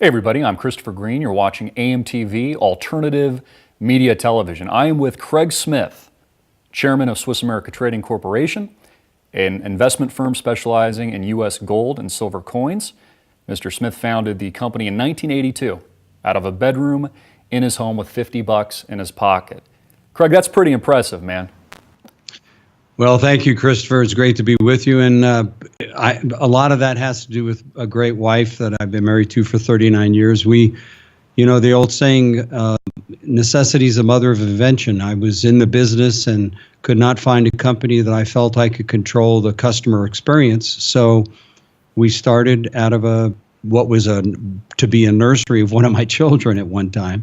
Hey everybody, I'm Christopher Green. You're watching AMTV, Alternative Media Television. I am with Craig Smith, Chairman of Swiss America Trading Corporation, an investment firm specializing in U.S. gold and silver coins. Mr. Smith founded the company in 1982 out of a bedroom in his home with $50 in his pocket. Craig, that's pretty impressive, man. Well, thank you, Christopher. It's great to be with you. And a lot of that has to do with a great wife that I've been married to for 39 years. The old saying, necessity is the mother of invention. I was in the business and could not find a company that I felt I could control the customer experience. So we started out of what was to be a nursery of one of my children at one time.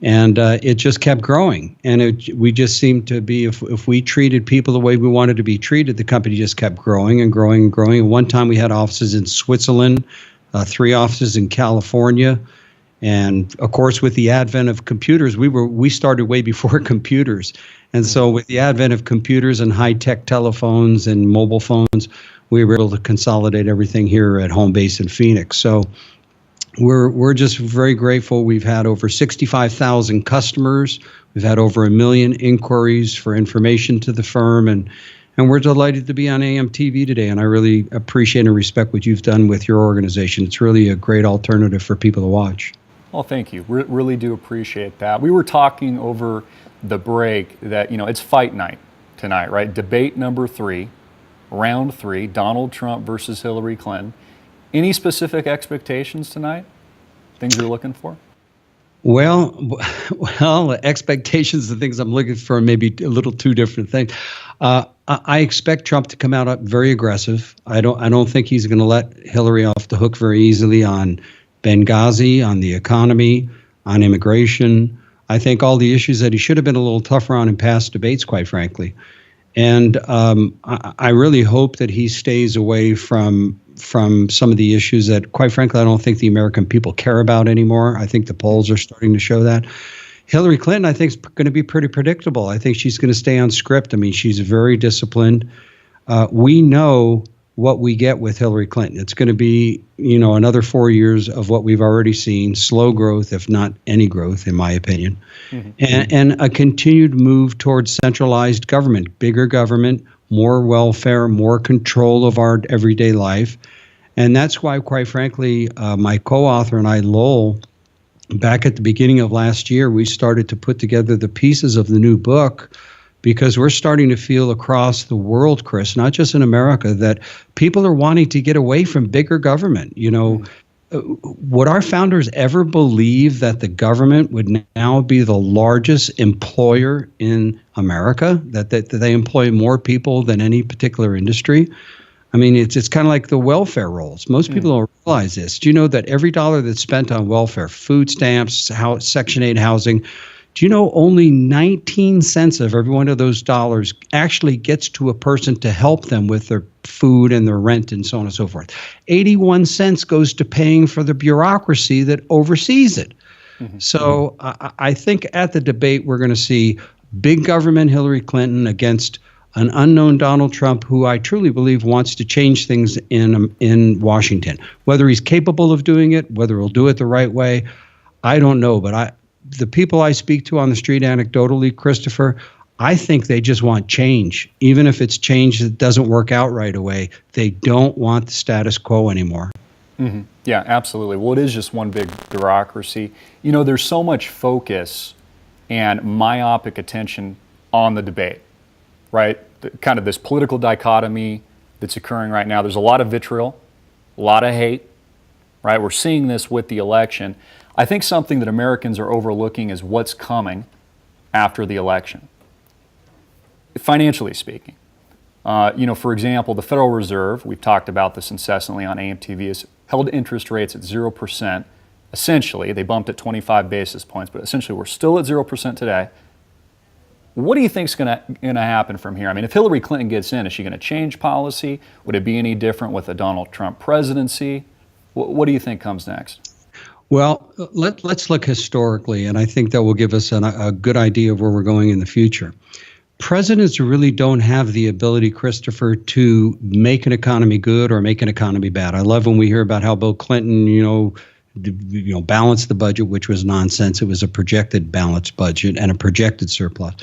And it just kept growing. And we just seemed to be, if we treated people the way we wanted to be treated, the company just kept growing and growing and growing. At one time, we had offices in Switzerland, 3 offices in California. And of course, with the advent of computers, we started way before computers. And so with the advent of computers and high-tech telephones and mobile phones, we were able to consolidate everything here at home base in Phoenix. So we're just very grateful. We've had over 65,000 customers. We've had over 1 million inquiries for information to the firm, and we're delighted to be on AMTV today. And I really appreciate and respect what you've done with your organization. It's really a great alternative for people to watch. Well, thank you. Really do appreciate that. We were talking over the break that, it's fight night tonight, right? Debate number 3, round 3, Donald Trump versus Hillary Clinton. Any specific expectations tonight? Things you're looking for? Well, expectations, the things I'm looking for, may be a little two different things. I expect Trump to come out very aggressive. I don't think he's going to let Hillary off the hook very easily on Benghazi, on the economy, on immigration. I think all the issues that he should have been a little tougher on in past debates, quite frankly. And I really hope that he stays away from some of the issues that, quite frankly, I don't think the American people care about anymore. I think the polls are starting to show that. Hillary Clinton, I think, is going to be pretty predictable. I think she's going to stay on script. I mean, she's very disciplined. We know what we get with Hillary Clinton. It's going to be, another 4 years of what we've already seen, slow growth, if not any growth, in my opinion, and a continued move towards centralized government, bigger government, more welfare, more control of our everyday life. And that's why, quite frankly, my co-author and I, Lowell, back at the beginning of last year, we started to put together the pieces of the new book, because we're starting to feel across the world, Chris, not just in America, that people are wanting to get away from bigger government. Would our founders ever believe that the government would now be the largest employer in America, that they employ more people than any particular industry? I mean, it's kind of like the welfare rolls. Most people don't realize this. Do you know that every dollar that's spent on welfare, food stamps, Section 8 housing, do you know only 19 cents of every one of those dollars actually gets to a person to help them with their food and their rent and so on and so forth? 81 cents goes to paying for the bureaucracy that oversees it. So I think at the debate, we're going to see big government Hillary Clinton against an unknown Donald Trump, who I truly believe wants to change things in Washington. Whether he's capable of doing it, whether he'll do it the right way, I don't know. But the people I speak to on the street anecdotally, Christopher, I think they just want change. Even if it's change that doesn't work out right away, they don't want the status quo anymore. Yeah, absolutely. Well, it is just one big bureaucracy. There's so much focus and myopic attention on the debate, right? Kind of this political dichotomy that's occurring right now. There's a lot of vitriol, a lot of hate, right? We're seeing this with the election. I think something that Americans are overlooking is what's coming after the election, financially speaking. For example, the Federal Reserve, we've talked about this incessantly on AMTV, has held interest rates at 0%. Essentially, they bumped at 25 basis points, but essentially we're still at 0% today. What do you think is going to happen from here? I mean, if Hillary Clinton gets in, is she going to change policy? Would it be any different with a Donald Trump presidency? What do you think comes next? Well, let's look historically, and I think that will give us a good idea of where we're going in the future. Presidents really don't have the ability, Christopher, to make an economy good or make an economy bad. I love when we hear about how Bill Clinton, balance the budget, which was nonsense. It was a projected balanced budget and a projected surplus.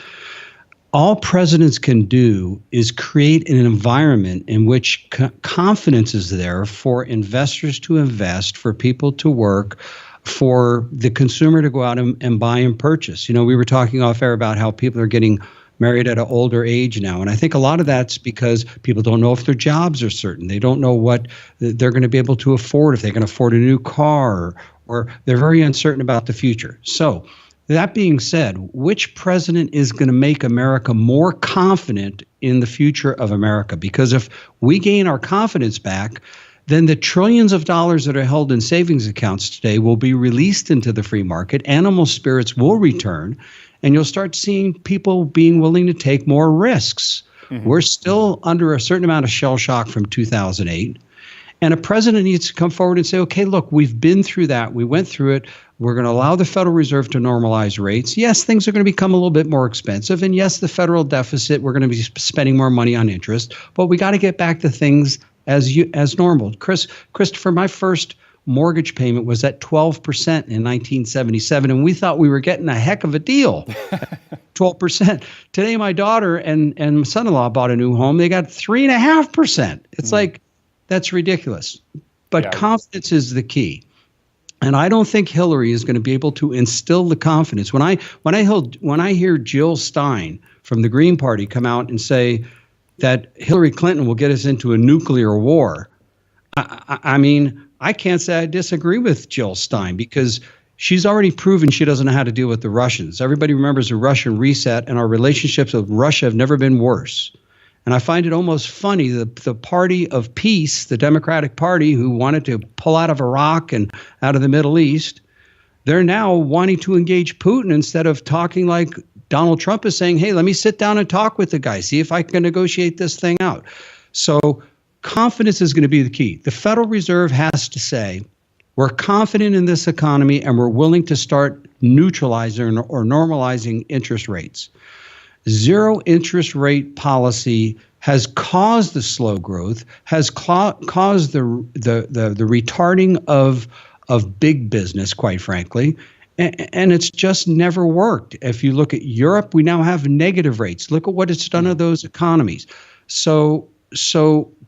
All presidents can do is create an environment in which confidence is there for investors to invest, for people to work, for the consumer to go out and buy and purchase. We were talking off air about how people are getting married at an older age now. And I think a lot of that's because people don't know if their jobs are certain. They don't know what they're going to be able to afford, if they can afford a new car, or they're very uncertain about the future. So that being said, which president is going to make America more confident in the future of America? Because if we gain our confidence back, then the trillions of dollars that are held in savings accounts today will be released into the free market. Animal spirits will return, and you'll start seeing people being willing to take more risks. We're still under a certain amount of shell shock from 2008. And a president needs to come forward and say, okay, look, we've been through that. We went through it. We're going to allow the Federal Reserve to normalize rates. Yes, things are going to become a little bit more expensive. And yes, the federal deficit, we're going to be spending more money on interest. But we got to get back to things as normal. Christopher, my first mortgage payment was at 12% in 1977, and we thought we were getting a heck of a deal. 12%. Today, my daughter and my son-in-law bought a new home. They got 3.5%. It's like, that's ridiculous. But confidence is the key. And I don't think Hillary is going to be able to instill the confidence. When I hear Jill Stein from the Green Party come out and say that Hillary Clinton will get us into a nuclear war, I mean, I can't say I disagree with Jill Stein, because she's already proven she doesn't know how to deal with the Russians. Everybody remembers the Russian reset, and our relationships with Russia have never been worse. And I find it almost funny that the party of peace, the Democratic Party, who wanted to pull out of Iraq and out of the Middle East, they're now wanting to engage Putin instead of talking like Donald Trump is saying, hey, let me sit down and talk with the guy, see if I can negotiate this thing out. So confidence is going to be the key. The Federal Reserve has to say, we're confident in this economy and we're willing to start neutralizing or normalizing interest rates. Zero interest rate policy has caused the slow growth, has caused the retarding of big business, quite frankly, and it's just never worked. If you look at Europe, we now have negative rates. Look at what it's done to those economies. So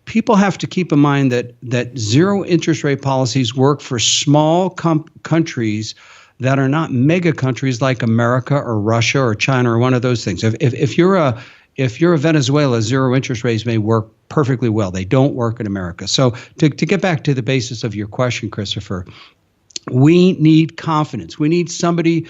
people have to keep in mind that zero interest rate policies work for small countries that are not mega countries like America or Russia or China or one of those things. If you're a Venezuela, zero interest rates may work perfectly well. They don't work in America. So to get back to the basis of your question, Christopher, we need confidence. We need somebody,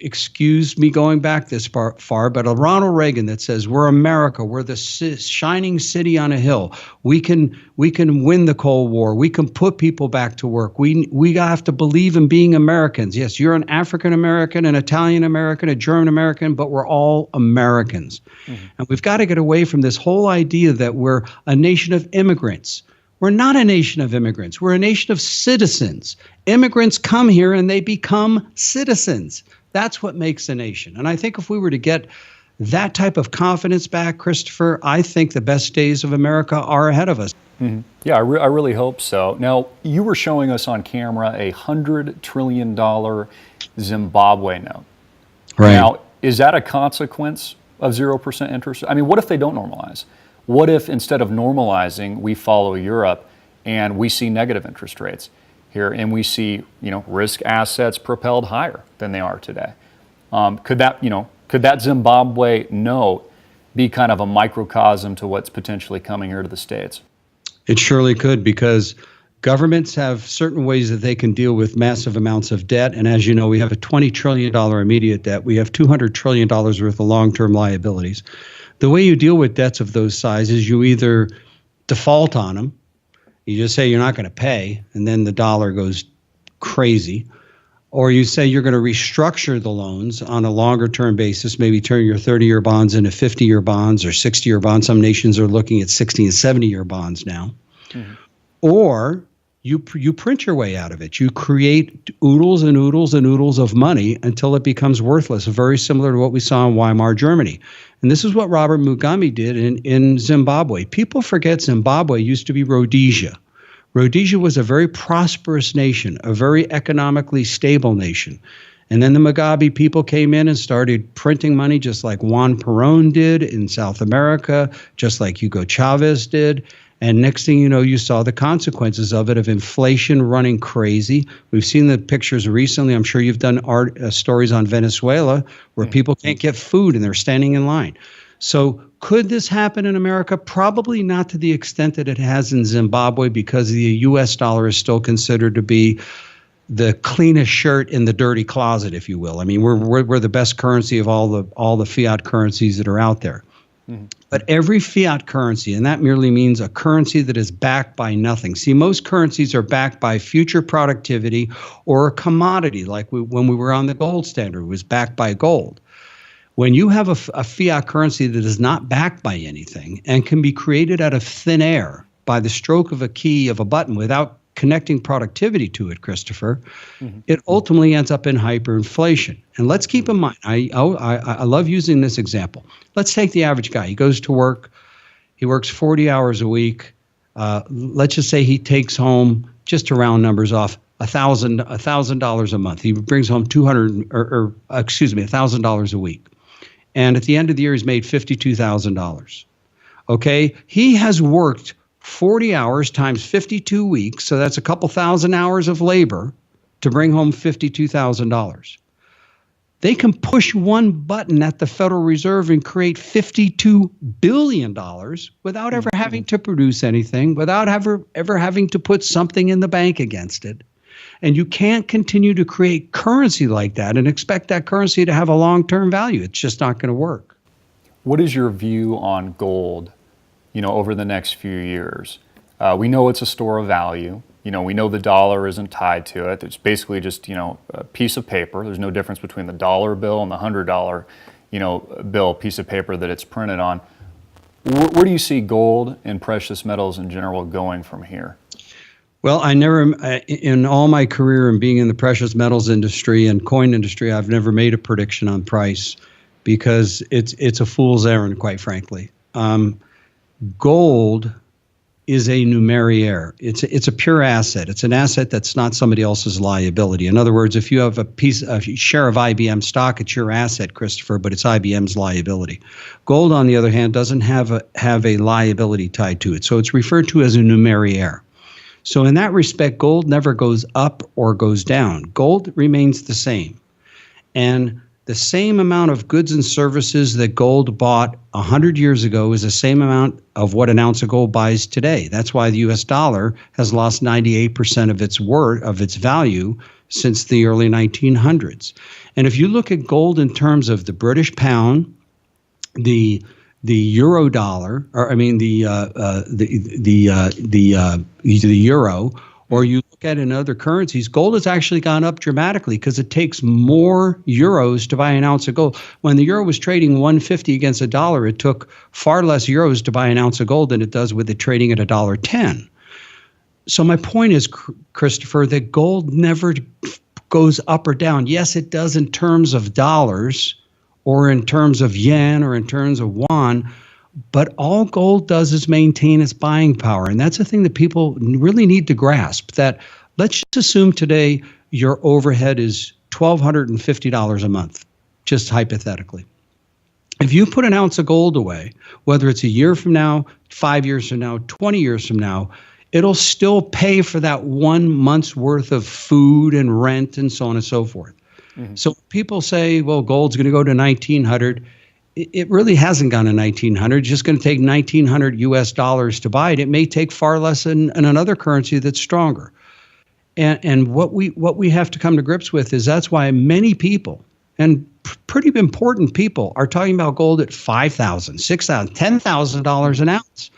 excuse me going back this far, but a Ronald Reagan that says, we're America, we're the shining city on a hill. We can win the Cold War. We can put people back to work. We have to believe in being Americans. Yes, you're an African American, an Italian American, a German American, but we're all Americans. And we've got to get away from this whole idea that we're a nation of immigrants. We're not a nation of immigrants. We're a nation of citizens. Immigrants come here and they become citizens. That's what makes a nation. And I think if we were to get that type of confidence back, Christopher, I think the best days of America are ahead of us. Yeah, I really hope so. Now, you were showing us on camera a $100 trillion Zimbabwe note. Right. Now, is that a consequence of 0% interest? I mean, what if they don't normalize? What if instead of normalizing, we follow Europe and we see negative interest rates here, and we see, risk assets propelled higher than they are today? Could that Zimbabwe note be kind of a microcosm to what's potentially coming here to the States? It surely could, because governments have certain ways that they can deal with massive amounts of debt. And as you know, we have a $20 trillion immediate debt. We have $200 trillion worth of long-term liabilities. The way you deal with debts of those sizes, you either default on them, you just say you're not going to pay, and then the dollar goes crazy. Or you say you're going to restructure the loans on a longer term basis, maybe turn your 30-year bonds into 50-year bonds or 60-year bonds. Some nations are looking at 60 and 70-year bonds now. Or you print your way out of it. You create oodles and oodles and oodles of money until it becomes worthless, very similar to what we saw in Weimar Germany. And this is what Robert Mugabe did in Zimbabwe. People forget Zimbabwe used to be Rhodesia. Rhodesia was a very prosperous nation, a very economically stable nation. And then the Mugabe people came in and started printing money just like Juan Perón did in South America, just like Hugo Chavez did. And next thing you know, you saw the consequences of it, of inflation running crazy. We've seen the pictures recently. I'm sure you've done stories on Venezuela where people can't get food and they're standing in line. So could this happen in America? Probably not to the extent that it has in Zimbabwe, because the U.S. dollar is still considered to be the cleanest shirt in the dirty closet, if you will. I mean, we're the best currency of all the fiat currencies that are out there. But every fiat currency, and that merely means a currency that is backed by nothing. See, most currencies are backed by future productivity or a commodity, like when we were on the gold standard, it was backed by gold. When you have a fiat currency that is not backed by anything and can be created out of thin air by the stroke of a key of a button without connecting productivity to it, Christopher, it ultimately ends up in hyperinflation. And let's keep in mind, I love using this example. Let's take the average guy. He goes to work. He works 40 hours a week. Let's just say he takes home, just to round numbers off, $1,000 a month. He brings home $1,000 a week. And at the end of the year, he's made $52,000. Okay, he has worked 40 hours times 52 weeks, so that's a couple thousand hours of labor to bring home $52,000. They can push one button at the Federal Reserve and create $52 billion without ever having to produce anything, without ever having to put something in the bank against it. And you can't continue to create currency like that and expect that currency to have a long-term value. It's just not going to work. What is your view on gold, over the next few years? We know it's a store of value. We know the dollar isn't tied to it. It's basically just, a piece of paper. There's no difference between the dollar bill and the $100, bill, piece of paper that it's printed on. Where do you see gold and precious metals in general going from here? Well, in all my career and being in the precious metals industry and coin industry, I've never made a prediction on price because it's a fool's errand, quite frankly. Gold is a numeraire. It's a pure asset. It's an asset that's not somebody else's liability. In other words, if you have a share of IBM stock, it's your asset, Christopher, but it's IBM's liability. Gold, on the other hand, doesn't have a liability tied to it. So it's referred to as a numeraire. So in that respect, gold never goes up or goes down. Gold remains the same. And the same amount of goods and services that gold bought 100 years ago is the same amount of what an ounce of gold buys today. That's why the U.S. dollar has lost 98% of its value since the early 1900s. And if you look at gold in terms of the British pound, the euro dollar, or I mean the euro, or you look at in other currencies, gold has actually gone up dramatically because it takes more euros to buy an ounce of gold. When the euro was trading 150 against a dollar, it took far less euros to buy an ounce of gold than it does with it trading at $1.10. So my point is, Christopher, that gold never goes up or down. Yes, it does in terms of dollars, or in terms of yen, or in terms of yuan, but all gold does is maintain its buying power. And that's the thing that people really need to grasp, that let's just assume today your overhead is $1,250 a month, just hypothetically. If you put an ounce of gold away, whether it's a year from now, 5 years from now, 20 years from now, it'll still pay for that 1 month's worth of food and rent and so on and so forth. So people say, well, gold's going to go to 1900. It really hasn't gone to 1900. It's just going to take 1900 US dollars to buy it. It may take far less in another currency that's stronger. And what we have to come to grips with is that's why many people, and pretty important people, are talking about gold at $5,000, $6,000, $10,000 an ounce.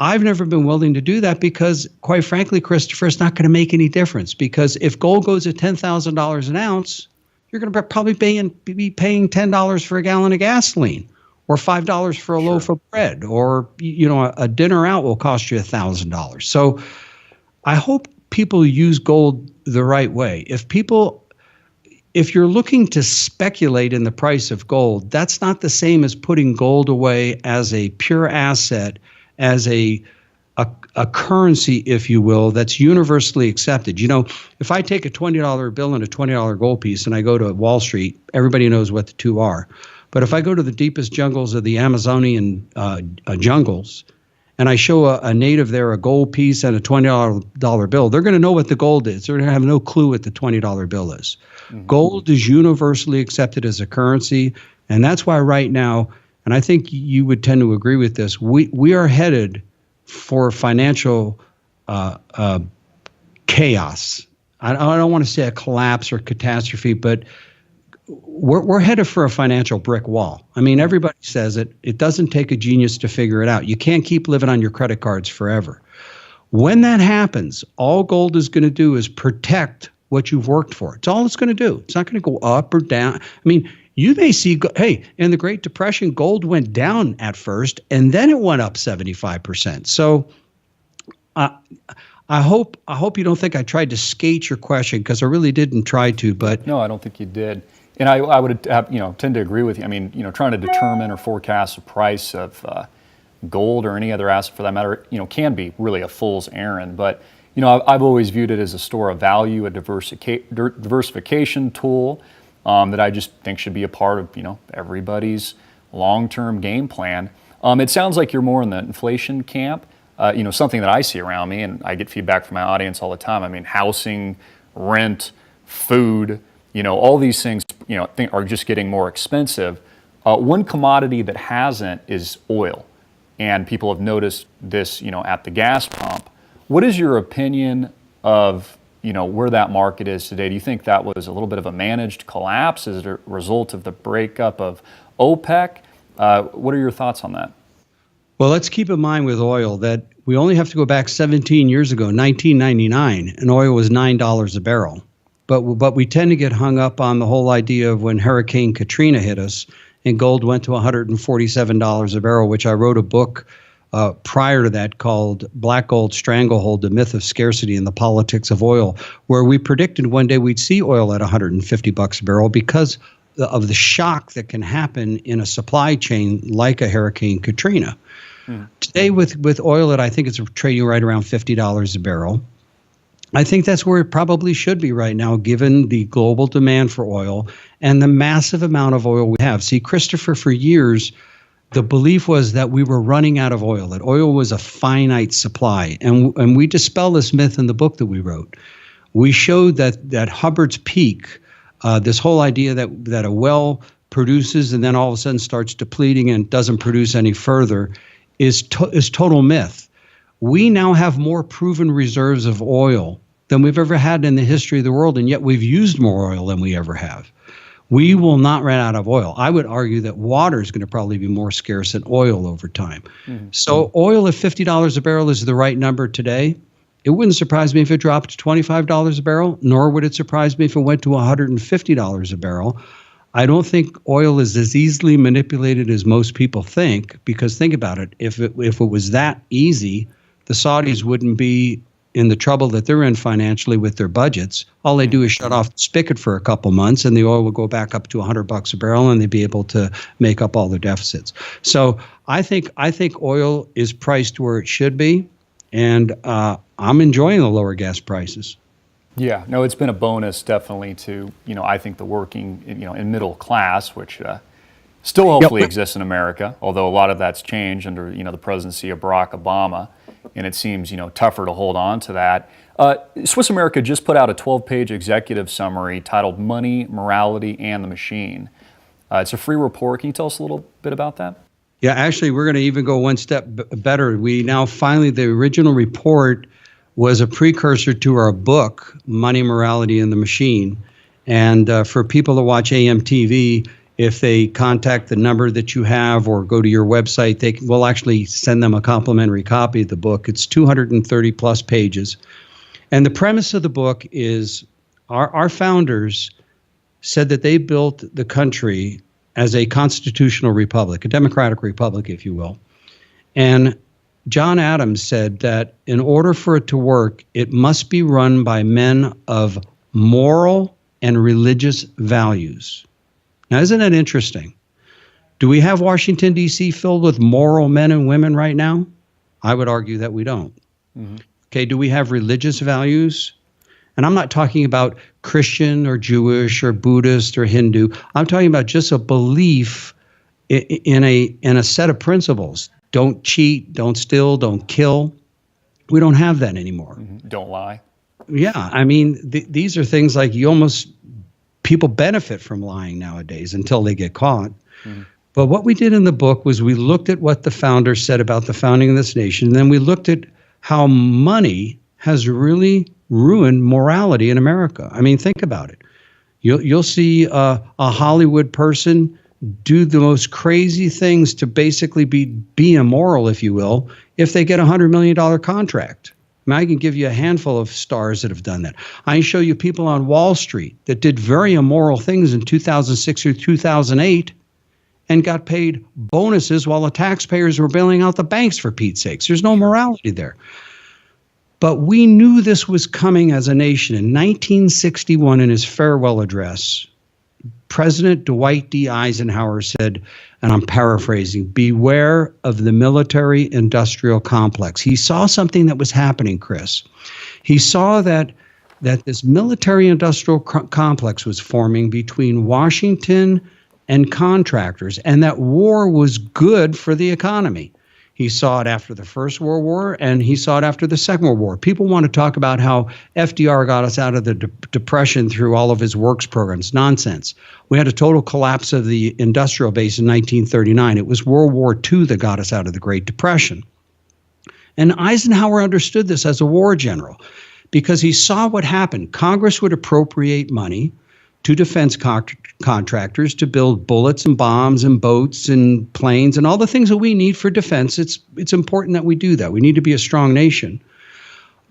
I've never been willing to do that because, quite frankly, Christopher, it's not going to make any difference. Because if gold goes at $10,000 an ounce, you're going to probably be paying $10 for a gallon of gasoline, or $5 for a loaf of bread, or a dinner out will cost you $1,000. So I hope people use gold the right way. If you're looking to speculate in the price of gold, that's not the same as putting gold away as a pure asset, as a a currency, if you will, that's universally accepted. You know, if I take a $20 bill and a $20 gold piece and I go to Wall Street, everybody knows what the two are. But if I go to the deepest jungles of the Amazonian jungles and I show a native there a gold piece and a $20 bill, they're going to know what the gold is. They're going to have no clue what the $20 bill is. Mm-hmm. Gold is universally accepted as a currency. And that's why right now, and I think you would tend to agree with this, we are headed for financial chaos. I don't want to say a collapse or catastrophe, but we're headed for a financial brick wall. I mean, everybody says it. It doesn't take a genius to figure it out. You can't keep living on your credit cards forever. When that happens, all gold is going to do is protect what you've worked for. It's all it's going to do. It's not going to go up or down. I mean, you may see, hey, in the Great Depression, gold went down at first, and then it went up 75%. So I hope you don't think I tried to skate your question, because I really didn't try to. But no, I don't think you did. And I would have, tend to agree with you. I mean, trying to determine or forecast the price of gold or any other asset for that matter, can be really a fool's errand. But I've always viewed it as a store of value, a diversification tool. That I just think should be a part of, everybody's long-term game plan. It sounds like you're more in the inflation camp. Something that I see around me, and I get feedback from my audience all the time. I mean, housing, rent, food, all these things, are just getting more expensive. One commodity that hasn't is oil, and people have noticed this, at the gas pump. What is your opinion of where that market is today? Do you think that was a little bit of a managed collapse? Is it a result of the breakup of OPEC? What are your thoughts on that? Well, let's keep in mind with oil that we only have to go back 17 years ago, 1999, and oil was $9 a barrel. But we tend to get hung up on the whole idea of when Hurricane Katrina hit us and gold went to $147 a barrel, which I wrote a book prior to that called Black Gold Stranglehold, The Myth of Scarcity and the Politics of Oil, where we predicted one day we'd see oil at $150 a barrel because of the shock that can happen in a supply chain like a Hurricane Katrina. Today with oil, I think it's trading right around $50 a barrel. I think that's where it probably should be right now, given the global demand for oil and the massive amount of oil we have. See, Christopher, for years, the belief was that we were running out of oil, that oil was a finite supply. And we dispel this myth in the book that we wrote. We showed that Hubbard's peak, this whole idea that a well produces and then all of a sudden starts depleting and doesn't produce any further, is total myth. We now have more proven reserves of oil than we've ever had in the history of the world, and yet we've used more oil than we ever have. We will not run out of oil. I would argue that water is going to probably be more scarce than oil over time. Mm-hmm. So oil at $50 a barrel is the right number today. It wouldn't surprise me if it dropped to $25 a barrel, nor would it surprise me if it went to $150 a barrel. I don't think oil is as easily manipulated as most people think, because think about it. If it was that easy, the Saudis wouldn't be in the trouble that they're in financially with their budgets. All they do is shut off the spigot for a couple months, and the oil will go back up to $100 a barrel, and they'd be able to make up all their deficits. So I think oil is priced where it should be, and I'm enjoying the lower gas prices. Yeah, no, it's been a bonus definitely to, I think the working, in middle class, which still hopefully exists in America, although a lot of that's changed under, the presidency of Barack Obama, and it seems, tougher to hold on to that. Swiss America just put out a 12-page executive summary titled Money, Morality, and the Machine. It's a free report. Can you tell us a little bit about that? Yeah, actually, we're going to even go one step better. We now finally, the original report was a precursor to our book, Money, Morality, and the Machine. And for people that watch AMTV, if they contact the number that you have or go to your website, we'll actually send them a complimentary copy of the book. It's 230 plus pages. And the premise of the book is our founders said that they built the country as a constitutional republic, a democratic republic, if you will. And John Adams said that in order for it to work, it must be run by men of moral and religious values. Now, isn't that interesting? Do we have Washington, D.C. filled with moral men and women right now? I would argue that we don't. Okay, do we have religious values? And I'm not talking about Christian or Jewish or Buddhist or Hindu. I'm talking about just a belief in a set of principles. Don't cheat, don't steal, don't kill. We don't have that anymore. Don't lie. Yeah, I mean, these are things like people benefit from lying nowadays until they get caught. But what we did in the book was we looked at what the founders said about the founding of this nation, and then we looked at how money has really ruined morality in America. I mean, think about it. You'll see a Hollywood person do the most crazy things to basically be immoral, if you will, if they get a $100 million contract. I mean, I can give you a handful of stars that have done that. I can show you people on Wall Street that did very immoral things in 2006 or 2008 and got paid bonuses while the taxpayers were bailing out the banks, for Pete's sakes. There's no morality there. But we knew this was coming as a nation. In 1961, in his farewell address, President Dwight D. Eisenhower said, and I'm paraphrasing, beware of the military-industrial complex. He saw something that was happening, Chris. He saw that this military-industrial complex was forming between Washington and contractors, and that war was good for the economy. He saw it after the First World War, and he saw it after the Second World War. People want to talk about how FDR got us out of the Depression through all of his works programs. Nonsense. We had a total collapse of the industrial base in 1939. It was World War II that got us out of the Great Depression. And Eisenhower understood this as a war general because he saw what happened. Congress would appropriate money to defense contractors to build bullets and bombs and boats and planes and all the things that we need for defense. It's important that we do that. We need to be a strong nation.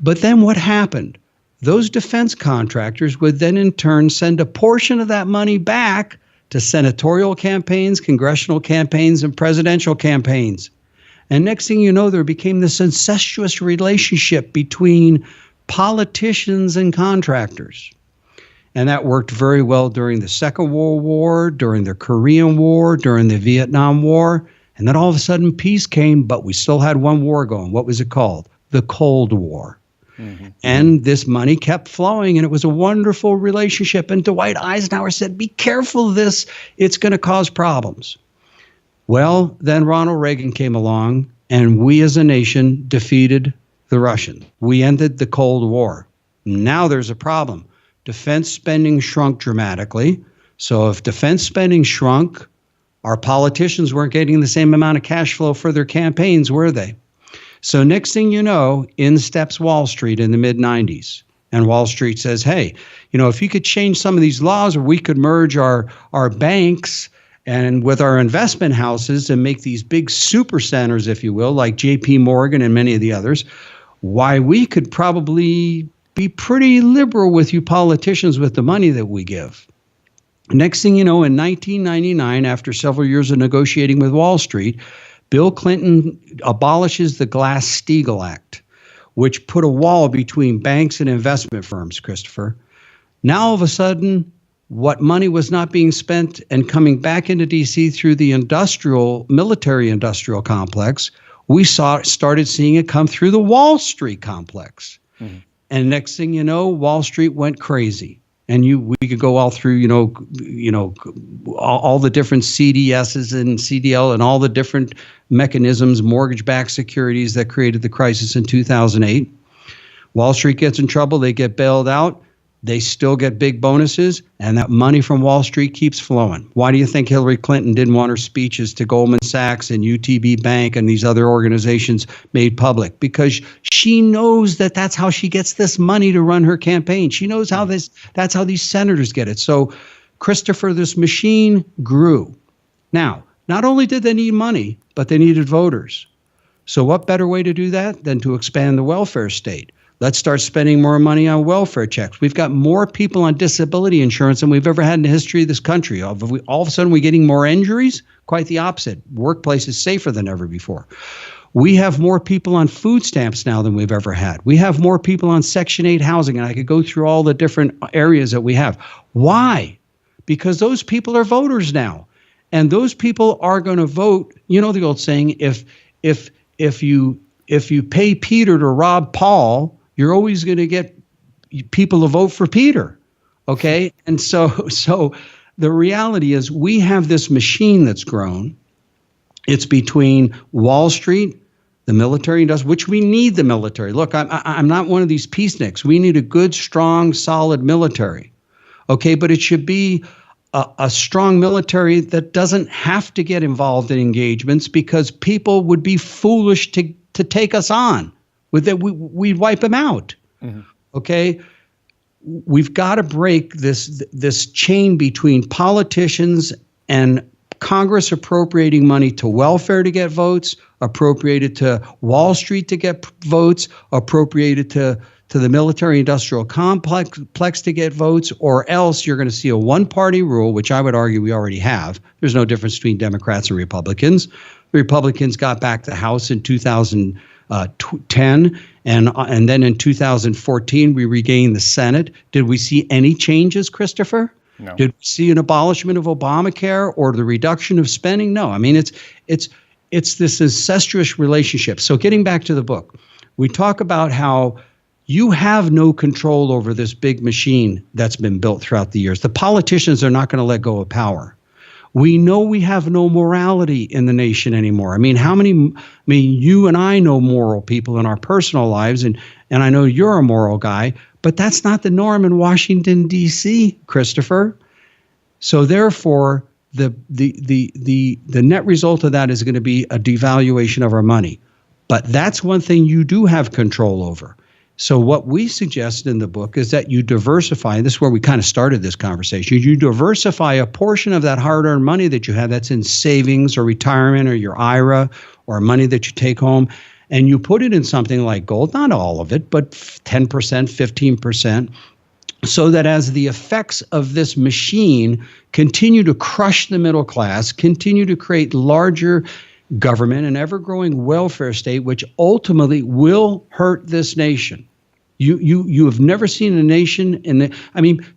But then what happened? Those defense contractors would then in turn send a portion of that money back to senatorial campaigns, congressional campaigns, and presidential campaigns. And next thing you know, there became this incestuous relationship between politicians and contractors. And that worked very well during the Second World War, during the Korean War, during the Vietnam War. And then all of a sudden peace came, but we still had one war going. What was it called? The Cold War. And this money kept flowing, and it was a wonderful relationship. And Dwight Eisenhower said, be careful of this. It's going to cause problems. Well, then Ronald Reagan came along, and we as a nation defeated the Russians. We ended the Cold War. Now there's a problem. Defense spending shrunk dramatically. So if defense spending shrunk, our politicians weren't getting the same amount of cash flow for their campaigns, were they? So next thing you know, in steps Wall Street in the mid-90s. And Wall Street says, hey, if you could change some of these laws, or we could merge our banks and with our investment houses and make these big super centers, if you will, like JP Morgan and many of the others, why we could probably be pretty liberal with you politicians with the money that we give. Next thing you know, in 1999, after several years of negotiating with Wall Street, Bill Clinton abolishes the Glass-Steagall Act, which put a wall between banks and investment firms, Christopher. Now, all of a sudden, what money was not being spent and coming back into D.C. through the military-industrial complex, we started seeing it come through the Wall Street complex. And next thing you know, Wall Street went crazy. And we could go all through, all the different CDSs and CDL and all the different mechanisms, mortgage-backed securities that created the crisis in 2008. Wall Street gets in trouble. They get bailed out. They still get big bonuses, and that money from Wall Street keeps flowing. Why do you think Hillary Clinton didn't want her speeches to Goldman Sachs and UTB Bank and these other organizations made public? Because she knows that that's how she gets this money to run her campaign. She knows that's how these senators get it. So, Christopher, this machine grew. Now, not only did they need money, but they needed voters. So what better way to do that than to expand the welfare state? Let's start spending more money on welfare checks. We've got more people on disability insurance than we've ever had in the history of this country. All of a sudden, we're getting more injuries? Quite the opposite. Workplace is safer than ever before. We have more people on food stamps now than we've ever had. We have more people on Section 8 housing, and I could go through all the different areas that we have. Why? Because those people are voters now. And those people are going to vote. You know the old saying, if if you pay Peter to rob Paul, you're always going to get people to vote for Peter. Okay. And so the reality is we have this machine that's grown. It's between Wall Street, the military industrial, which we need the military. Look, I'm not one of these peaceniks. We need a good, strong, solid military. Okay. But it should be a strong military that doesn't have to get involved in engagements, because people would be foolish to take us on. We'd wipe them out. Mm-hmm. Okay. We've got to break this chain between politicians and Congress appropriating money to welfare to get votes, appropriated to Wall Street to get votes, appropriated to the military-industrial complex to get votes, or else you're going to see a one-party rule, which I would argue we already have. There's no difference between Democrats and Republicans. The Republicans got back the House in 2010, and then in 2014 we regained the Senate. Did we see any changes, Christopher? No. Did we see an abolishment of Obamacare or the reduction of spending? No. I mean, it's this incestuous relationship. So getting back to the book, we talk about how you have no control over this big machine that's been built throughout the years. The politicians are not going to let go of power. We know we have no morality in the nation anymore. I mean, you and I know moral people in our personal lives, and I know you're a moral guy, but that's not the norm in Washington, D.C., Christopher. So therefore, the net result of that is going to be a devaluation of our money. But that's one thing you do have control over. So what we suggest in the book is that you diversify, and this is where we kind of started this conversation, you diversify a portion of that hard-earned money that you have that's in savings or retirement or your IRA or money that you take home, and you put it in something like gold, not all of it, but 10%, 15%, so that as the effects of this machine continue to crush the middle class, continue to create larger government and ever-growing welfare state, which ultimately will hurt this nation. You have never seen a nation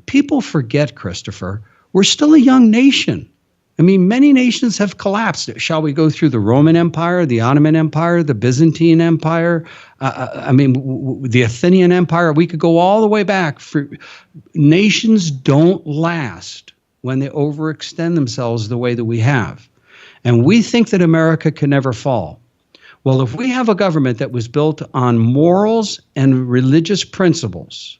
people forget, Christopher, we're still a young nation. I mean, many nations have collapsed. Shall we go through the Roman Empire, the Ottoman Empire, the Byzantine Empire, the Athenian Empire? We could go all the way back. Nations don't last when they overextend themselves the way that we have. And we think that America can never fall. Well, if we have a government that was built on morals and religious principles,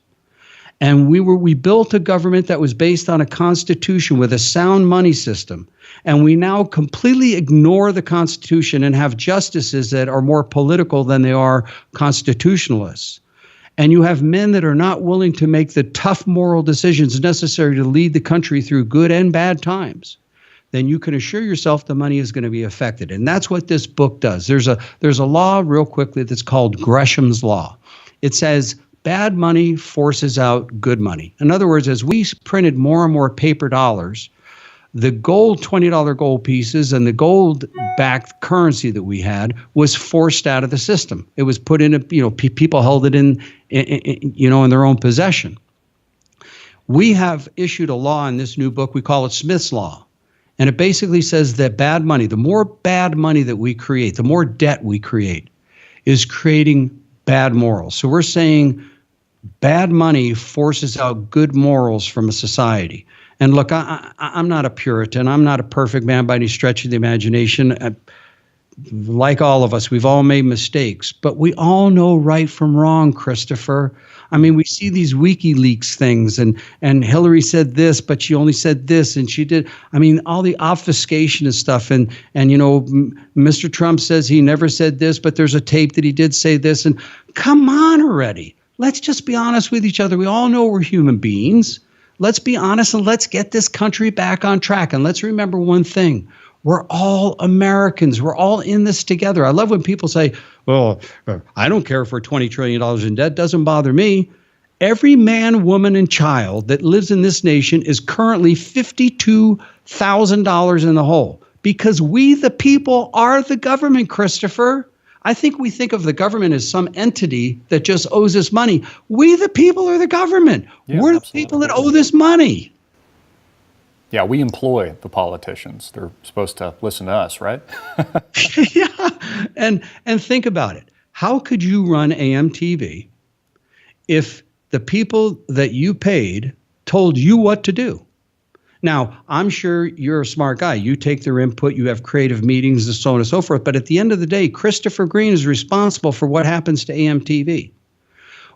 and we built a government that was based on a constitution with a sound money system, and we now completely ignore the Constitution and have justices that are more political than they are constitutionalists, and you have men that are not willing to make the tough moral decisions necessary to lead the country through good and bad times, then you can assure yourself the money is going to be affected. And that's what this book does. There's a law, real quickly, that's called Gresham's Law. It says bad money forces out good money. In other words, as we printed more and more paper dollars, the gold $20 gold pieces and the gold-backed currency that we had was forced out of the system. It was put in people held it in their own possession. We have issued a law in this new book. We call it Smith's Law. And it basically says that bad money, the more bad money that we create, the more debt we create, is creating bad morals. So we're saying bad money forces out good morals from a society. And look, I'm not a Puritan. I'm not a perfect man by any stretch of the imagination. Like all of us, we've all made mistakes, but we all know right from wrong, Christopher. I mean, we see these WikiLeaks things, and Hillary said this, but she only said this, and she did. I mean, all the obfuscation and stuff, and Mr. Trump says he never said this, but there's a tape that he did say this, and come on already. Let's just be honest with each other. We all know we're human beings. Let's be honest and let's get this country back on track. And let's remember one thing. We're all Americans. We're all in this together. I love when people say, well, I don't care if we're $20 trillion in debt. Doesn't bother me. Every man, woman, and child that lives in this nation is currently $52,000 in the hole because we, the people, are the government, Christopher. I think we think of the government as some entity that just owes us money. We, the people, are the government. Yeah, we're absolutely. The people that owe this money. Yeah, we employ the politicians. They're supposed to listen to us, right? Yeah, and think about it. How could you run AMTV if the people that you paid told you what to do? Now, I'm sure you're a smart guy. You take their input, you have creative meetings, and so on and so forth. But at the end of the day, Christopher Green is responsible for what happens to AMTV.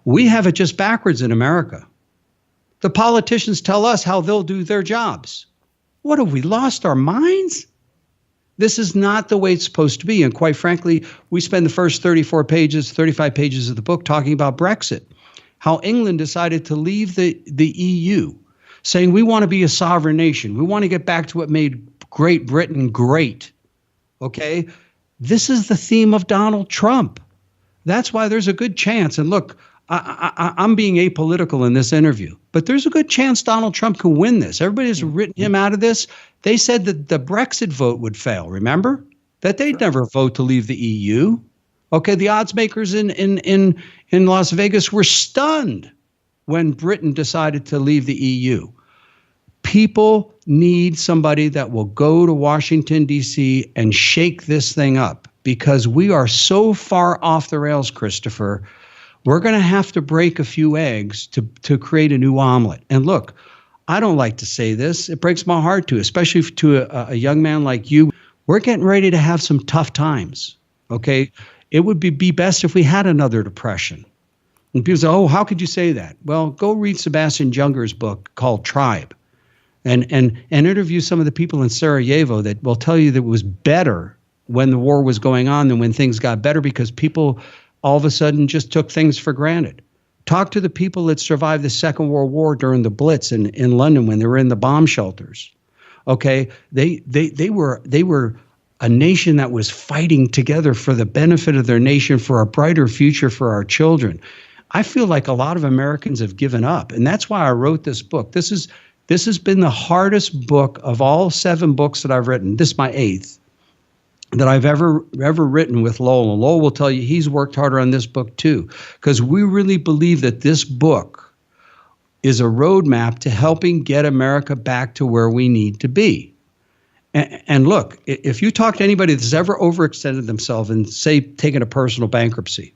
We have it just backwards in America. The politicians tell us how they'll do their jobs. What, have we lost our minds? This is not the way it's supposed to be. And quite frankly, we spend the first 35 pages of the book talking about Brexit, how England decided to leave the EU, saying we want to be a sovereign nation. We want to get back to what made Great Britain great. Okay? This is the theme of Donald Trump. That's why there's a good chance. And look, I'm being apolitical in this interview, but there's a good chance Donald Trump can win this. Everybody has written him out of this. They said that the Brexit vote would fail. Remember? That they'd never vote to leave the EU. Okay, the odds makers in Las Vegas were stunned when Britain decided to leave the EU. People need somebody that will go to Washington, D.C. and shake this thing up, because we are so far off the rails, Christopher. We're going to have to break a few eggs to create a new omelet. And look, I don't like to say this. It breaks my heart to, especially to a young man like you. We're getting ready to have some tough times, okay? It would be best if we had another depression. And people say, oh, how could you say that? Well, go read Sebastian Junger's book called Tribe and interview some of the people in Sarajevo that will tell you that it was better when the war was going on than when things got better, because people all of a sudden just took things for granted. Talk to the people that survived the Second World War during the Blitz in London when they were in the bomb shelters. Okay, they were a nation that was fighting together for the benefit of their nation, for a brighter future for our children. I feel like a lot of Americans have given up, and that's why I wrote this book. This has been the hardest book of all 7 books that I've written. This is my 8th that I've ever written with Lowell. And Lowell will tell you he's worked harder on this book too, because we really believe that this book is a roadmap to helping get America back to where we need to be. And look, if you talk to anybody that's ever overextended themselves and say taken a personal bankruptcy,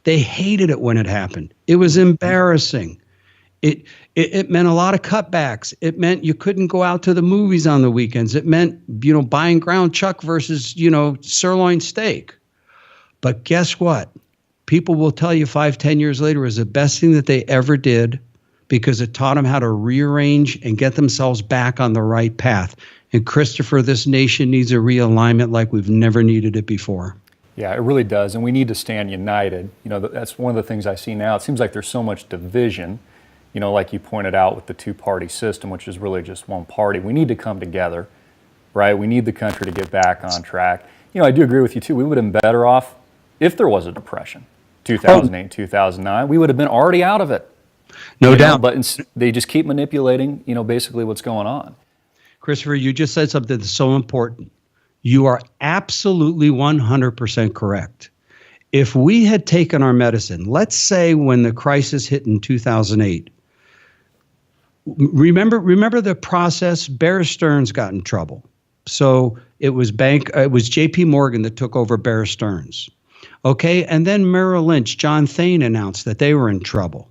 they hated it when it happened. It was embarrassing. It meant a lot of cutbacks. It meant you couldn't go out to the movies on the weekends. It meant, buying ground chuck versus, sirloin steak. But guess what? People will tell you 5-10 years later is the best thing that they ever did, because it taught them how to rearrange and get themselves back on the right path. And Christopher, this nation needs a realignment like we've never needed it before. Yeah, it really does. And we need to stand united. That's one of the things I see now. It seems like there's so much division, like you pointed out with the 2-party system, which is really just one party. We need to come together, right? We need the country to get back on track. I do agree with you too. We would have been better off if there was a depression, 2008, 2009. We would have been already out of it. No doubt. But they just keep manipulating, basically what's going on. Christopher, you just said something that's so important. You are absolutely 100% correct. If we had taken our medicine, let's say when the crisis hit in 2008, remember the process. Bear Stearns got in trouble. So it was JP Morgan that took over Bear Stearns. Okay, and then Merrill Lynch, John Thain announced that they were in trouble.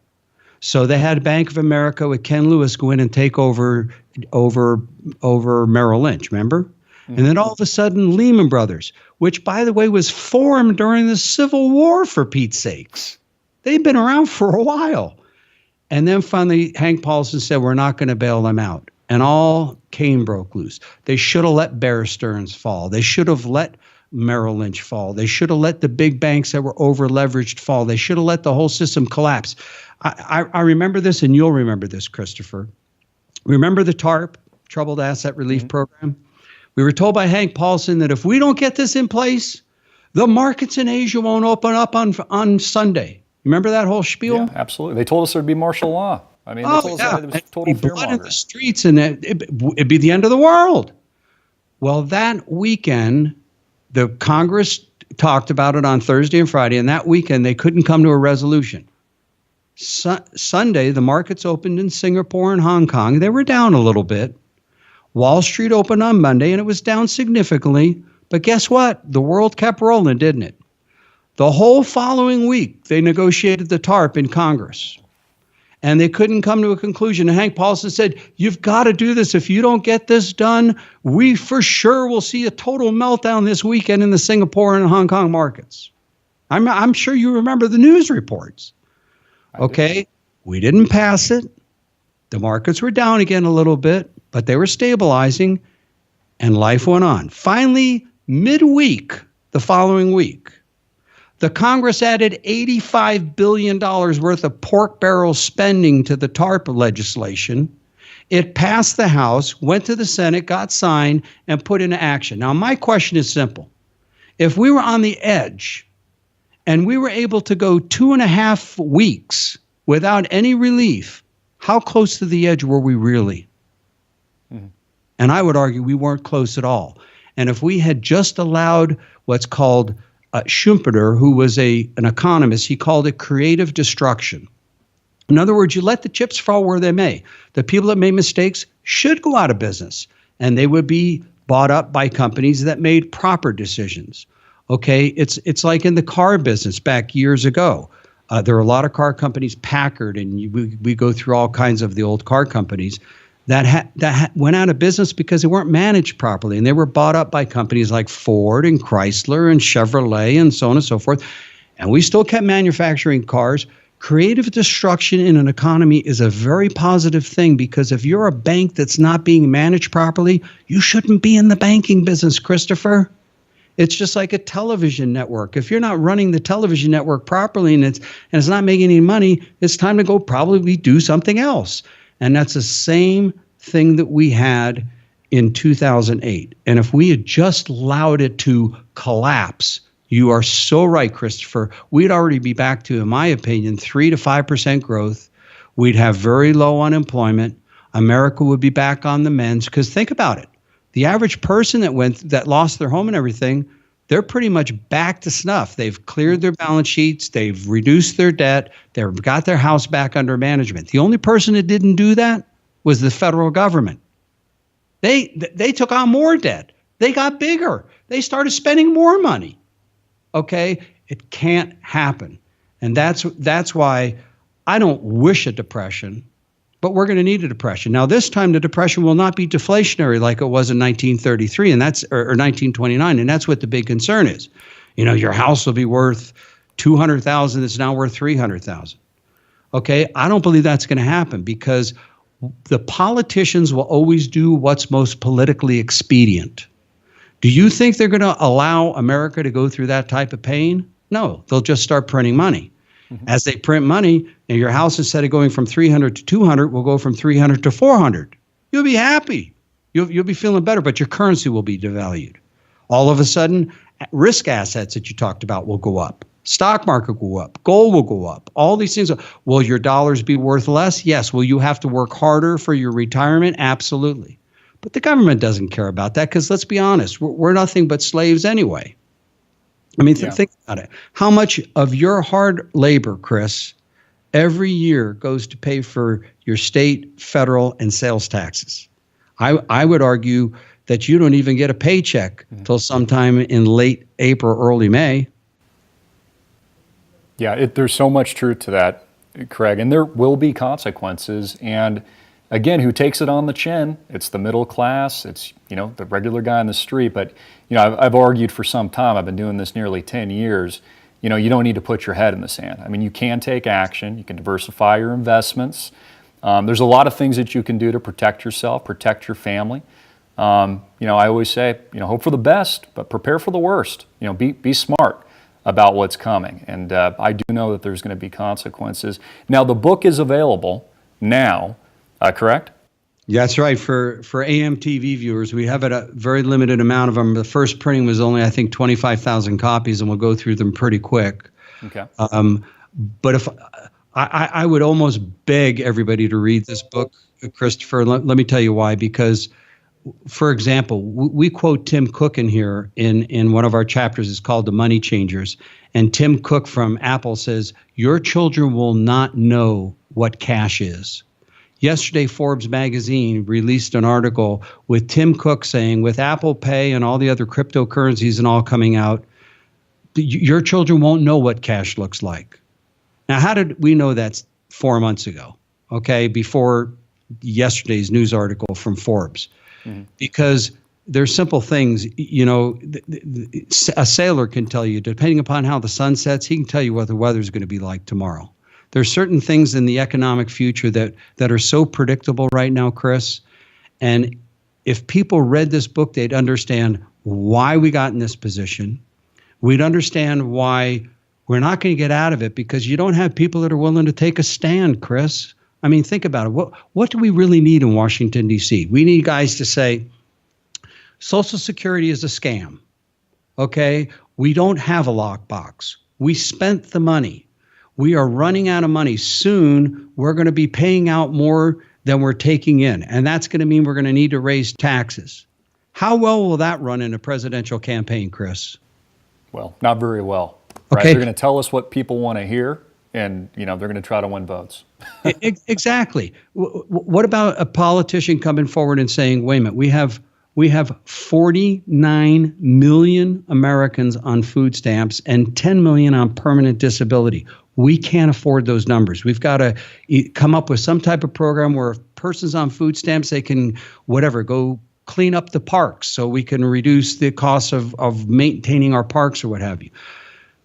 So they had Bank of America with Ken Lewis go in and take over Merrill Lynch, remember? Mm-hmm. And then all of a sudden, Lehman Brothers, which, by the way, was formed during the Civil War, for Pete's sakes. They've been around for a while. And then finally, Hank Paulson said, we're not going to bail them out. And all Cain broke loose. They should have let Bear Stearns fall. They should have let Merrill Lynch fall. They should have let the big banks that were over-leveraged fall. They should have let the whole system collapse. I remember this, and you'll remember this, Christopher. Remember the TARP, Troubled Asset Relief Program? We were told by Hank Paulson that if we don't get this in place, the markets in Asia won't open up on Sunday. Remember that whole spiel? Yeah, absolutely. They told us there'd be martial law. I mean, they told us that it was total blood in the streets, and it'd be the end of the world. Well, that weekend, the Congress talked about it on Thursday and Friday, and that weekend they couldn't come to a resolution. Sunday, the markets opened in Singapore and Hong Kong. They were down a little bit. Wall Street opened on Monday, and it was down significantly. But guess what? The world kept rolling, didn't it? The whole following week, they negotiated the TARP in Congress. And they couldn't come to a conclusion. And Hank Paulson said, you've got to do this. If you don't get this done, we for sure will see a total meltdown this weekend in the Singapore and Hong Kong markets. I'm sure you remember the news reports. Okay, we didn't pass it. The markets were down again a little bit, but they were stabilizing, and life went on. Finally, midweek, the following week, the Congress added $85 billion worth of pork barrel spending to the TARP legislation. It passed the House, went to the Senate, got signed, and put into action. Now, my question is simple. If we were on the edge and we were able to go 2.5 weeks without any relief, how close to the edge were we really? Mm-hmm. And I would argue we weren't close at all. And if we had just allowed what's called Schumpeter, who was an economist, he called it creative destruction. In other words, you let the chips fall where they may. The people that made mistakes should go out of business, and they would be bought up by companies that made proper decisions. Okay, it's like in the car business back years ago. There are a lot of car companies, Packard, and we go through all kinds of the old car companies that went out of business because they weren't managed properly, and they were bought up by companies like Ford and Chrysler and Chevrolet and so on and so forth. And we still kept manufacturing cars. Creative destruction in an economy is a very positive thing, because if you're a bank that's not being managed properly, you shouldn't be in the banking business, Christopher. It's just like a television network. If you're not running the television network properly and it's not making any money, it's time to go probably do something else. And that's the same thing that we had in 2008. And if we had just allowed it to collapse, you are so right, Christopher, we'd already be back to, in my opinion, 3 to 5% growth. We'd have very low unemployment. America would be back on the mend. Because think about it. The average person that lost their home and everything, they're pretty much back to snuff. They've cleared their balance sheets. They've reduced their debt. They've got their house back under management. The only person that didn't do that was the federal government. They took on more debt. They got bigger. They started spending more money. Okay, it can't happen. And that's why I don't wish a depression, but we're going to need a depression. Now, this time the depression will not be deflationary like it was in 1933 or 1929, and that's what the big concern is. You know, your house will be worth $200,000. It's now worth $300,000. Okay, I don't believe that's going to happen, because the politicians will always do what's most politically expedient. Do you think they're going to allow America to go through that type of pain? No, they'll just start printing money. Mm-hmm. As they print money, and your house, instead of going from 300 to 200, will go from 300 to 400. You'll be happy. You'll be feeling better, but your currency will be devalued. All of a sudden, risk assets that you talked about will go up. Stock market will go up. Gold will go up. All these things. Will your dollars be worth less? Yes. Will you have to work harder for your retirement? Absolutely. But the government doesn't care about that, because let's be honest, we're nothing but slaves anyway. I mean, think about it. How much of your hard labor, Chris, every year goes to pay for your state, federal, and sales taxes? I would argue that you don't even get a paycheck until sometime in late April, early May. Yeah, there's so much truth to that, Craig, and there will be consequences. And again, who takes it on the chin? It's the middle class. It's, the regular guy on the street. But, I've argued for some time. I've been doing this nearly 10 years. You don't need to put your head in the sand. I mean, you can take action. You can diversify your investments. There's a lot of things that you can do to protect yourself, protect your family. I always say, hope for the best, but prepare for the worst. Be smart about what's coming. And I do know that there's going to be consequences. Now, the book is available now, correct? That's right. For AMTV viewers, we have a very limited amount of them. The first printing was only, I think, 25,000 copies, and we'll go through them pretty quick. Okay. But if I would almost beg everybody to read this book, Christopher. Let me tell you why. Because, for example, we quote Tim Cook in here in one of our chapters. It's called The Money Changers. And Tim Cook from Apple says, your children will not know what cash is. Yesterday, Forbes magazine released an article with Tim Cook saying, with Apple Pay and all the other cryptocurrencies and all coming out, Your children won't know what cash looks like. Now, how did we know that 4 months ago? Okay, before yesterday's news article from Forbes. Because there's simple things, a sailor can tell you, depending upon how the sun sets, he can tell you what the weather is going to be like tomorrow. There's certain things in the economic future that are so predictable right now, Chris. And if people read this book, they'd understand why we got in this position. We'd understand why we're not going to get out of it, because you don't have people that are willing to take a stand, Chris. I mean, think about it. What do we really need in Washington, D.C.? We need guys to say, Social Security is a scam. Okay? We don't have a lockbox. We spent the money. We are running out of money. Soon, we're going to be paying out more than we're taking in. And that's going to mean we're going to need to raise taxes. How well will that run in a presidential campaign, Chris? Well, not very well. Right? Okay. They're going to tell us what people want to hear, and they're going to try to win votes. Exactly. What about a politician coming forward and saying, wait a minute, we have 49 million Americans on food stamps and 10 million on permanent disability. We can't afford those numbers. We've got to come up with some type of program where if a person's on food stamps, they can, go clean up the parks so we can reduce the cost of maintaining our parks or what have you.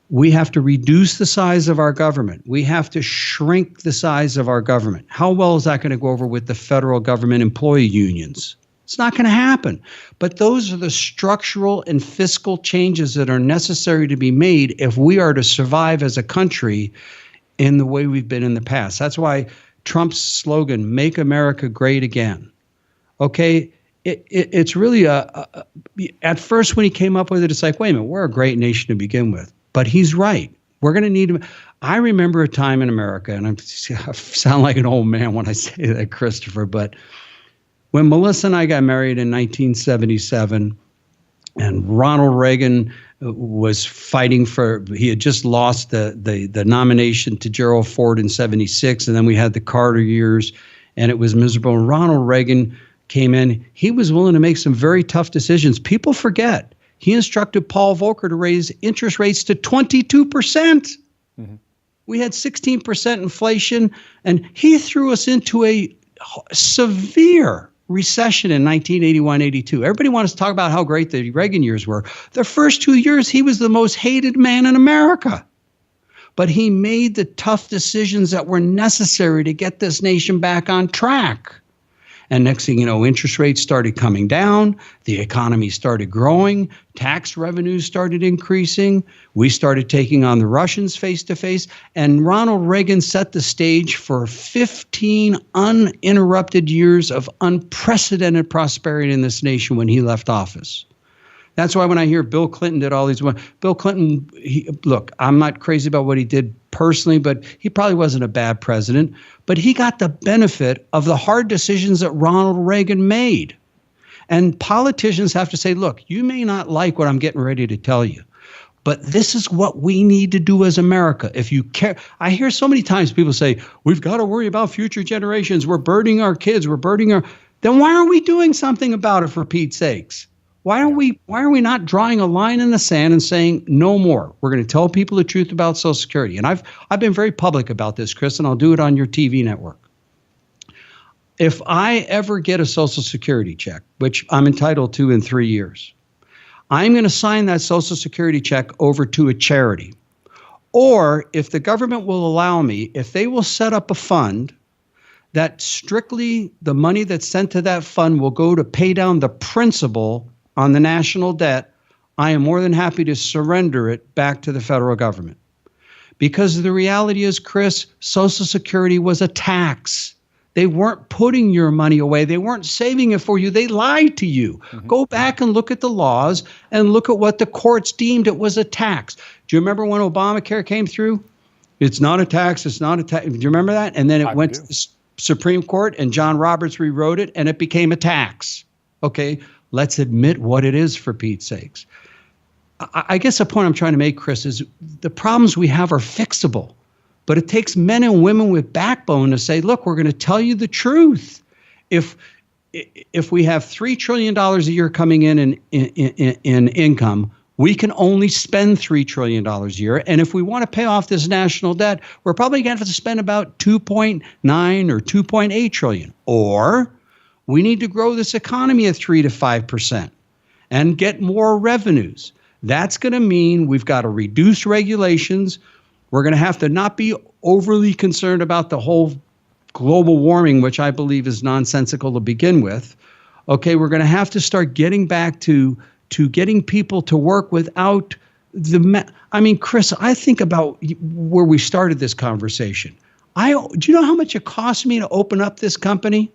We have to reduce the size of our government. We have to shrink the size of our government. How well is that going to go over with the federal government employee unions? It's not going to happen. But those are the structural and fiscal changes that are necessary to be made if we are to survive as a country in the way we've been in the past. That's why Trump's slogan, "Make America Great Again." Okay, it's really at first when he came up with it, it's like, wait a minute, we're a great nation to begin with. But he's right. We're going to need him. I remember a time in America, and I sound like an old man when I say that, Christopher, but when Melissa and I got married in 1977, and Ronald Reagan was fighting he had just lost the nomination to Gerald Ford in 76, and then we had the Carter years, and it was miserable. And Ronald Reagan came in. He was willing to make some very tough decisions. People forget. He instructed Paul Volcker to raise interest rates to 22%. Mm-hmm. We had 16% inflation, and he threw us into a severe recession in 1981-82. Everybody wants to talk about how great the Reagan years were. The first 2 years, he was the most hated man in America. But he made the tough decisions that were necessary to get this nation back on track. And next thing you know, interest rates started coming down, the economy started growing, tax revenues started increasing, we started taking on the Russians face to face, and Ronald Reagan set the stage for 15 uninterrupted years of unprecedented prosperity in this nation when he left office. That's why when I hear Bill Clinton did all these, Bill Clinton, look, I'm not crazy about what he did personally, but he probably wasn't a bad president. But he got the benefit of the hard decisions that Ronald Reagan made. And politicians have to say, look, you may not like what I'm getting ready to tell you, but this is what we need to do as America. If you care, I hear so many times people say, we've got to worry about future generations. We're burdening our kids. Then why aren't we doing something about it, for Pete's sakes? Why are we not drawing a line in the sand and saying no more? We're going to tell people the truth about Social Security. And I've been very public about this, Chris, and I'll do it on your TV network. If I ever get a Social Security check, which I'm entitled to in 3 years, I'm going to sign that Social Security check over to a charity. Or if the government will allow me, if they will set up a fund that strictly the money that's sent to that fund will go to pay down the principal on the national debt, I am more than happy to surrender it back to the federal government. Because the reality is, Chris, Social Security was a tax. They weren't putting your money away. They weren't saving it for you. They lied to you. Mm-hmm. Go back and look at the laws and look at what the courts deemed it was a tax. Do you remember when Obamacare came through? It's not a tax. It's not a tax. Do you remember that? And then it went to the Supreme Court and John Roberts rewrote it and it became a tax. Okay, let's admit what it is, for Pete's sakes. I guess the point I'm trying to make, Chris, is the problems we have are fixable. But it takes men and women with backbone to say, look, we're going to tell you the truth. If we have $3 trillion a year coming in income, We can only spend $3 trillion a year. And if we want to pay off this national debt, we're probably going to have to spend about 2.9 or 2.8 trillion. Or we need to grow this economy at 3 to 5% and get more revenues. That's going to mean we've got to reduce regulations. We're going to have to not be overly concerned about the whole global warming, which I believe is nonsensical to begin with. Okay, we're going to have to start getting back to getting people to work without Chris, I think about where we started this conversation. Do you know how much it cost me to open up this company?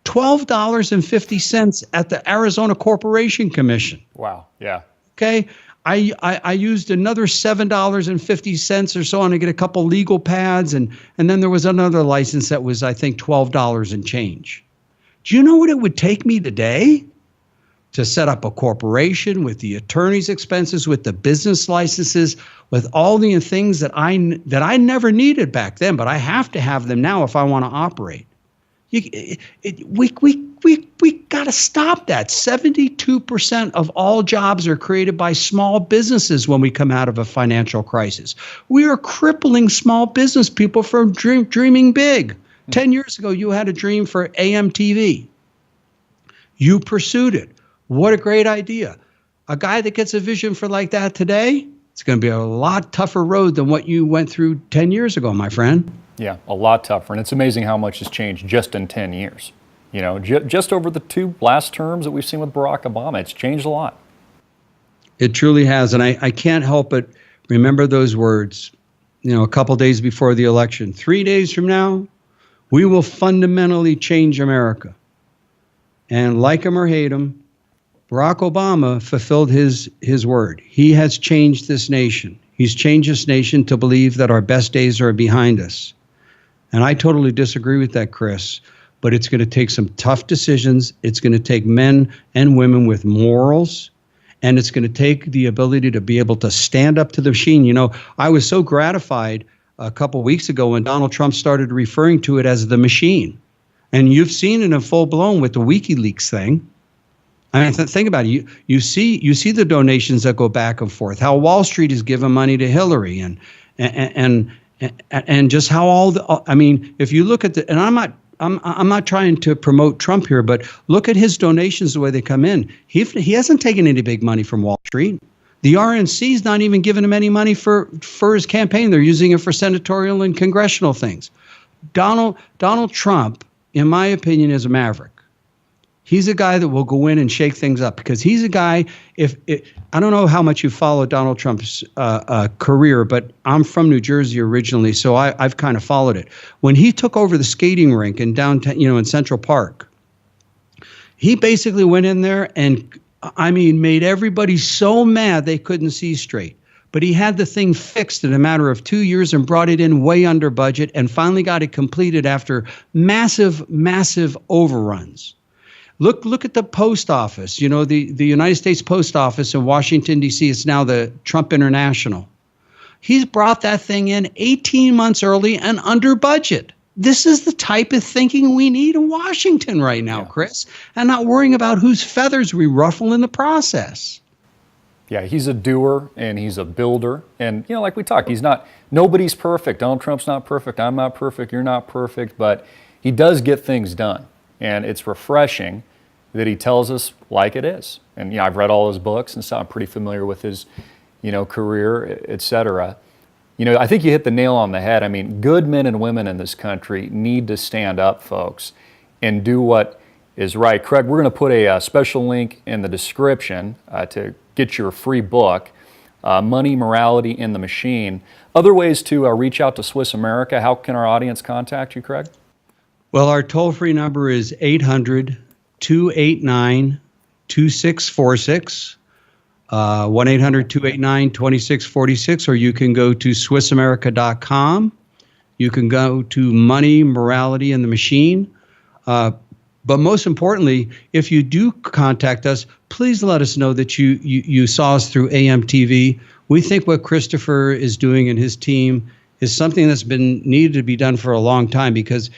$12.50 at the Arizona Corporation Commission. Wow. Yeah. Okay. I used another $7.50 or so on to get a couple legal pads. And then there was another license that was, I think, $12 and change. Do you know what it would take me today to set up a corporation with the attorney's expenses, with the business licenses, with all the things that I never needed back then, but I have to have them now if I want to operate? We got to stop that. 72% of all jobs are created by small businesses when we come out of a financial crisis. We are crippling small business people from dreaming big. 10 years ago, you had a dream for AM TV. You pursued it. What a great idea. A guy that gets a vision for like that today, it's going to be a lot tougher road than what you went through 10 years ago, my friend. Yeah, a lot tougher. And it's amazing how much has changed just in 10 years. You know, just over the 2 last terms that we've seen with Barack Obama, it's changed a lot. It truly has. And I can't help but remember those words, a couple days before the election. 3 days from now, we will fundamentally change America. And like him or hate him, Barack Obama fulfilled his word. He has changed this nation. He's changed this nation to believe that our best days are behind us. And I totally disagree with that, Chris. But it's going to take some tough decisions. It's going to take men and women with morals. And it's going to take the ability to be able to stand up to the machine. I was so gratified a couple weeks ago when Donald Trump started referring to it as the machine. And you've seen it in full blown with the WikiLeaks thing. I mean, think about it. You see the donations that go back and forth. How Wall Street is giving money to Hillary, and just how if you look at and I'm not trying to promote Trump here, but look at his donations the way they come in. He hasn't taken any big money from Wall Street. The RNC is not even giving him any money for his campaign. They're using it for senatorial and congressional things. Donald Trump, in my opinion, is a maverick. He's a guy that will go in and shake things up because he's a guy. I don't know how much you follow Donald Trump's career, but I'm from New Jersey originally, so I've kind of followed it. When he took over the skating rink in downtown, in Central Park, he basically went in there and, made everybody so mad they couldn't see straight. But he had the thing fixed in a matter of 2 years and brought it in way under budget and finally got it completed after massive, massive overruns. Look at the post office. The United States Post Office in Washington, D.C. is now the Trump International. He's brought that thing in 18 months early and under budget. This is the type of thinking we need in Washington right now, Chris, and not worrying about whose feathers we ruffle in the process. Yeah, he's a doer and he's a builder. And, like we talked, nobody's perfect. Donald Trump's not perfect. I'm not perfect. You're not perfect. But he does get things done. And it's refreshing that he tells us like it is. And I've read all his books and so I'm pretty familiar with his, career, et cetera. I think you hit the nail on the head. Good men and women in this country need to stand up, folks, and do what is right. Craig, we're going to put a special link in the description to get your free book, Money, Morality, and the Machine. Other ways to reach out to Swiss America. How can our audience contact you, Craig? Well, our toll-free number is 800-289-2646, 1-800-289-2646, or you can go to SwissAmerica.com. You can go to Money, Morality, and the Machine. But most importantly, if you do contact us, please let us know that you saw us through AMTV. We think what Christopher is doing and his team is something that's been needed to be done for a long time because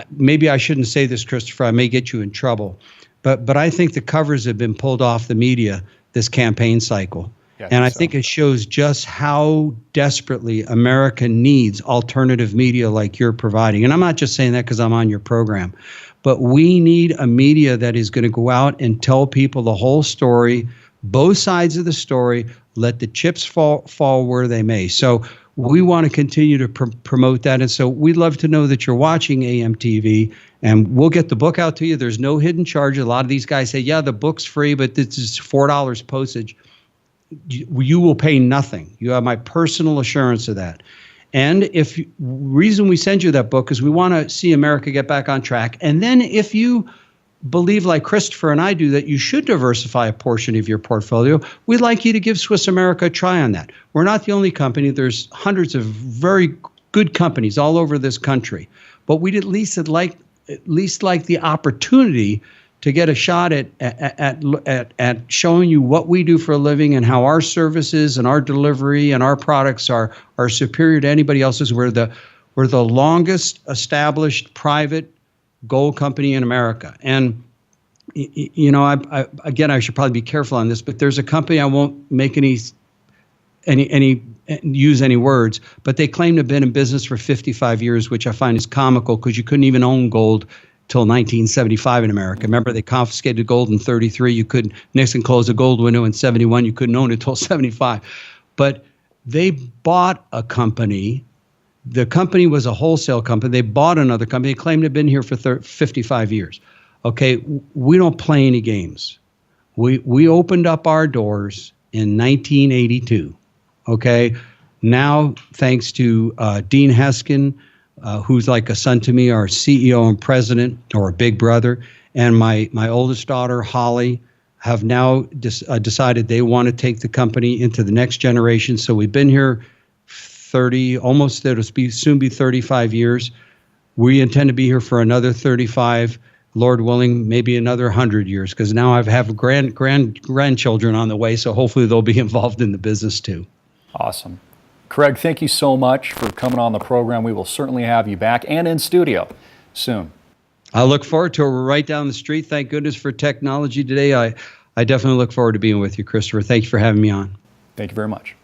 maybe I shouldn't say this, Christopher. I may get you in trouble. But I think the covers have been pulled off the media this campaign cycle. Yeah, And I think it shows just how desperately America needs alternative media like you're providing. And I'm not just saying that because I'm on your program, but we need a media that is going to go out and tell people the whole story, both sides of the story, let the chips fall where they may. So we want to continue to promote that. And so we'd love to know that you're watching AMTV, and we'll get the book out to you. There's no hidden charge. A lot of these guys say, yeah, the book's free, but this is $4 postage. You will pay nothing. You have my personal assurance of that. And if reason we send you that book is we want to see America get back on track. And then if you believe like Christopher and I do that you should diversify a portion of your portfolio, we'd like you to give Swiss America a try on that. We're not the only company. There's hundreds of very good companies all over this country. But we'd at least like the opportunity to get a shot at showing you what we do for a living and how our services and our delivery and our products are superior to anybody else's. We're the longest established private gold company in America. And you know, I should probably be careful on this, but there's a company, I won't make use any words, but they claim to have been in business for 55 years, which I find is comical because you couldn't even own gold till 1975 in America. Remember, they confiscated gold in 33. Nixon closed the gold window in 71. You couldn't own it till 75. But they bought a company. The company was a wholesale company. They bought another company. They claimed to have been here for 55 years. Okay, we don't play any games. We opened up our doors in 1982. Okay, now thanks to Dean Heskin, who's like a son to me, our CEO and president, or a big brother, and my oldest daughter, Holly, have now decided they want to take the company into the next generation. So we've been here 30, almost it'll soon be 35 years. We intend to be here for another 35, Lord willing, maybe another 100 years, because now I have grandchildren on the way, so hopefully they'll be involved in the business too. Awesome. Craig, thank you so much for coming on the program. We will certainly have you back and in studio soon. I look forward to it. We're right down the street. Thank goodness for technology today. I definitely look forward to being with you, Christopher. Thank you for having me on. Thank you very much.